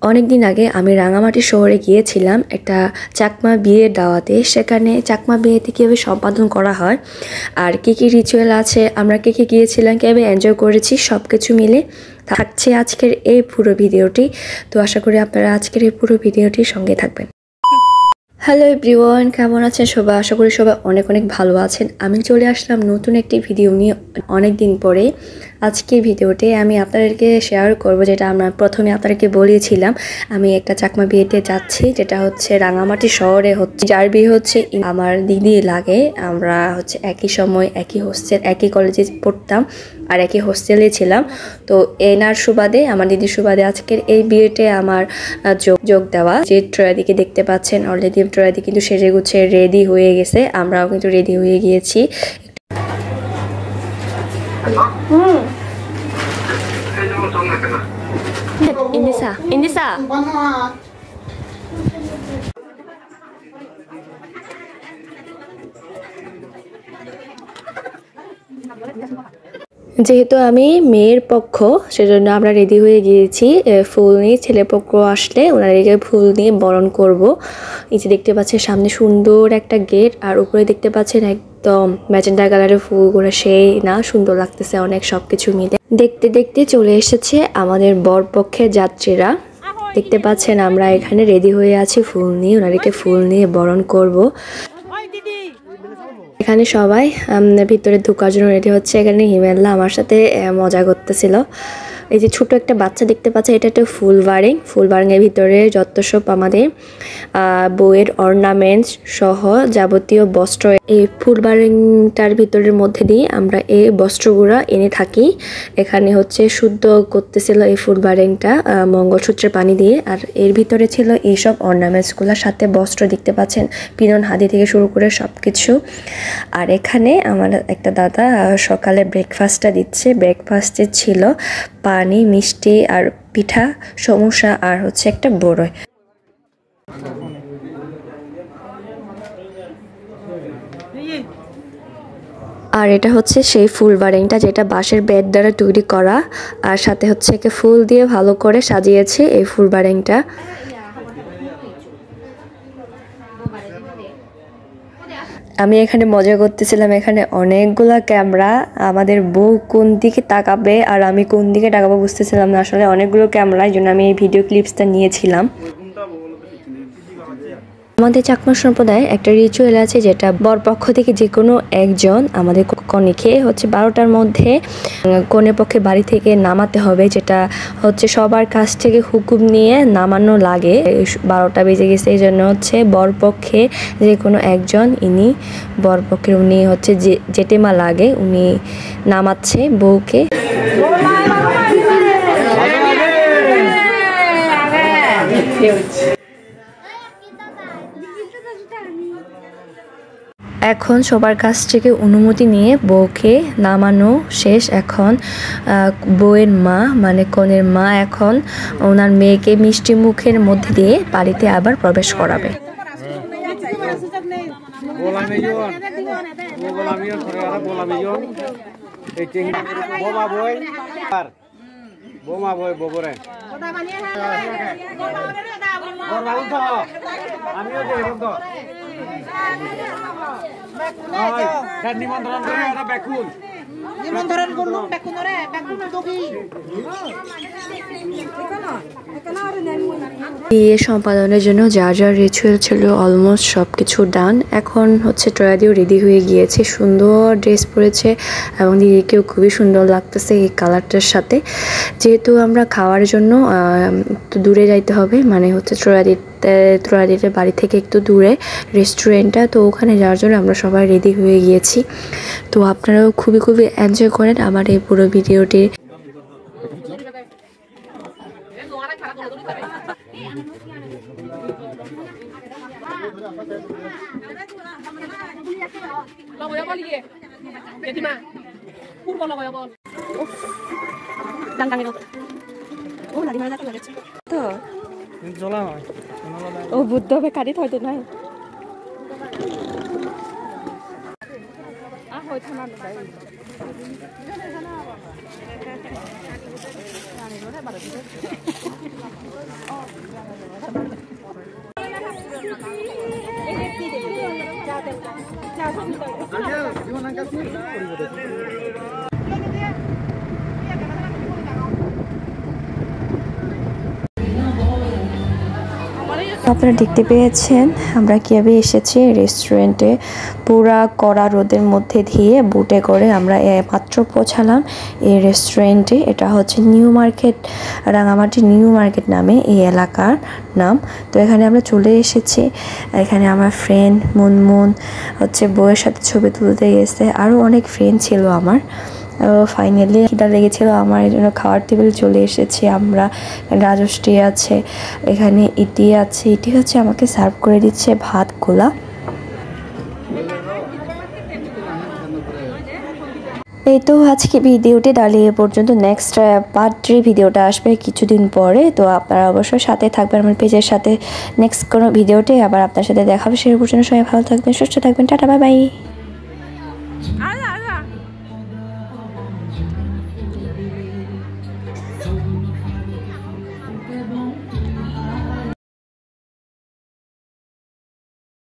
অনেকদিন আগে আমি রাঙামাটি শহরে গিয়েছিলাম একটা চাকমা বিয়ের দাওয়াতে। সেখানে চাকমা বিয়েতে কীভাবে সম্পাদন করা হয় আর কী কী রিচুয়াল আছে, আমরা কে গিয়েছিলাম, কীভাবে এনজয় করেছি, সব কিছু মিলে থাকছে আজকের এই পুরো ভিডিওটি। তো আশা করি আপনারা আজকের এই পুরো ভিডিওটির সঙ্গে থাকবেন। হ্যালো এভরিওয়ান, কেমন আছেন সবাই? আশা করি সবাই অনেক অনেক ভালো আছেন। আমি চলে আসলাম নতুন একটি ভিডিও নিয়ে অনেক দিন পরে। আজকের ভিডিওতে আমি আপনাদেরকে শেয়ার করব যেটা আমরা প্রথমে আপনাদেরকে বলেছিলাম, আমি একটা চাকমা বিয়েতে যাচ্ছি, যেটা হচ্ছে রাঙামাটি শহরে হচ্ছে। যার বিয়ে হচ্ছে আমার দিদি লাগে। আমরা হচ্ছে একই সময় একই হোস্টেল একই কলেজে পড়তাম আর একই হোস্টেলে ছিলাম। তো এনার সুবাদে, আমার দিদির সুবাদে আজকের এই বিয়েতে আমার যোগ দেওয়া। যে ট্রয়াদিকে দেখতে পাচ্ছেন অলরেডি ট্রয়াদি কিন্তু সেজে গুছে রেডি হয়ে গেছে, আমরাও কিন্তু রেডি হয়ে গিয়েছি। ইন্দিসা যেহেতু আমি মেয়ের পক্ষ, সেজন্য আমরা রেডি হয়ে গিয়েছি ফুল নিয়ে। ছেলে পক্ষ আসলে ওনাদেরকে ফুল নিয়ে বরণ করব। এই যে দেখতে পাচ্ছেন সামনে সুন্দর একটা গেট, আর উপরে দেখতে পাচ্ছেন একদম ম্যাজেন্ডা কালারের ফুলগুলো, সেই না সুন্দর লাগতেছে অনেক। সব কিছু মিলে দেখতে দেখতে চলে এসেছে আমাদের বরপক্ষের যাত্রীরা। দেখতে পাচ্ছেন আমরা এখানে রেডি হয়ে আছি ফুল নিয়ে, ওনাদেরকে ফুল নিয়ে বরণ করব। এখানে সবাই ভিতরে ঢোকার জন্য রেডি হচ্ছে। এখানে হিমেল্লা আমার সাথে মজা করতেছিল। এই যে ছোট একটা বাচ্চা দেখতে পাচ্ছে, এটা একটা ফুল বারিং এর ভিতরে যত সব আমাদের বউয়ের অর্নামেন্টস সহ যাবতীয় বস্ত্র এই ফুল বারিংটার ভিতরের মধ্যে দিয়ে আমরা এই বস্ত্রগুলো এনে থাকি। এখানে হচ্ছে শুদ্ধ করতেছিল এই ফুল বারিংটা মঙ্গলসূত্রের পানি দিয়ে, আর এর ভিতরে ছিল এইসব অর্নামেন্টসগুলোর সাথে বস্ত্র দেখতে পাচ্ছেন, পিনন হাদি থেকে শুরু করে সব কিছু। আর এখানে আমার একটা দাদা সকালে ব্রেকফাস্টটা দিচ্ছে। ব্রেকফাস্টে ছিল পানি, মিষ্টি আর পিঠা, সমোসা আর হচ্ছে একটা বড়ই। আর এটা হচ্ছে সেই ফুল বারিংটা যেটা বাঁশের বেত দ্বারা তৈরি করা, আর সাথে হচ্ছে একে ফুল দিয়ে ভালো করে সাজিয়েছে এই ফুল বারিংটা। আমি এখানে মজা করতেছিলাম। এখানে অনেকগুলা ক্যামেরা, আমাদের বউ কোন দিকে তাকাবে আর আমি কোন দিকে তাকাবো বুঝতেছিলাম না আসলে। অনেকগুলো ক্যামেরা, এই জন্য আমি এই ভিডিও ক্লিপসটা নিয়েছিলাম। আমাদের চাকমা সম্প্রদায়ে একটা রিচুয়াল আছে, যেটা বরপক্ষ থেকে যে কোনো একজন আমাদের কনেকে হচ্ছে 12টার মধ্যে কনের পক্ষে বাড়ি থেকে নামাতে হবে, যেটা হচ্ছে সবার কাছ থেকে হুকুম নিয়ে নামানো লাগে। 12টা বেজে গেছে, এই জন্য হচ্ছে বরপক্ষে যে কোনো একজন, ইনি বরপক্ষের, উনি হচ্ছে জেঠেমা লাগে, উনি নামাচ্ছে বউকে। এখন সবার কাছ থেকে অনুমতি নিয়ে বউকে নামানো শেষ। এখন বউয়ের মা মানে কনের মা এখন ওনার মেয়েকে মিষ্টি মুখের মধ্যে দিয়ে বাড়িতে আবার প্রবেশ করাবে। বিয়ে সম্পাদনের জন্য যা যা রিচুয়াল ছিল অলমোস্ট সবকিছু ডান। এখন হচ্ছে ট্রয়াদিও রেডি হয়ে গিয়েছে, সুন্দর ড্রেস পরেছে এবং দিদিকেও খুবই সুন্দর লাগতেছে এই কালারটার সাথে। যেহেতু আমরা খাওয়ার জন্য একটু দূরে যাইতে হবে, মানে হচ্ছে ট্রয়াদিতে বাড়ি থেকে একটু দূরে রেস্টুরেন্টটা, তো ওখানে যাওয়ার জন্য আমরা সবাই রেডি হয়ে গিয়েছি। তো আপনারাও খুবই খুবই এনজয় করেন আমার এই পুরো ভিডিওটি। ও বুদ্ধ হবে কারিত হয়তো নাই। আপনারা দেখতে পেয়েছেন আমরা কিভাবে এসেছি রেস্টুরেন্টে। পুরা কড়া রোদের মধ্যে দিয়ে বুটে করে আমরা মাত্র পৌঁছালাম এই রেস্টুরেন্টে। এটা হচ্ছে new market, Rangamati new market নামে এই এলাকার নাম। তো এখানে আমরা চলে এসেছি। এখানে আমার ফ্রেন্ড মুনমুন হচ্ছে বউয়ের সাথে ছবি তুলতে গেছে, আরও অনেক ফ্রেন্ড ছিল আমার। ফাইনালি খিদা লেগেছিল আমার, এই জন্য খাওয়ার টেবিল চলে এসেছি আমরা। রাজষ্টি আছে, এখানে ইটি আছে, ইটি হচ্ছে আমাকে সার্ভ করে দিচ্ছে ভাতগুলা। এই তো আজকে ভিডিওটি তাহলে এ পর্যন্ত। নেক্সট পার্ট 3 ভিডিওটা আসবে কিছুদিন পরে, তো আপনারা অবশ্যই সাথে থাকবেন আমার পেজের সাথে। নেক্সট কোনো ভিডিওতে আবার আপনার সাথে দেখা হবে। সে পর্যন্ত সবাই ভালো থাকবেন, সুস্থ থাকবেন, টাটা বাই বাই।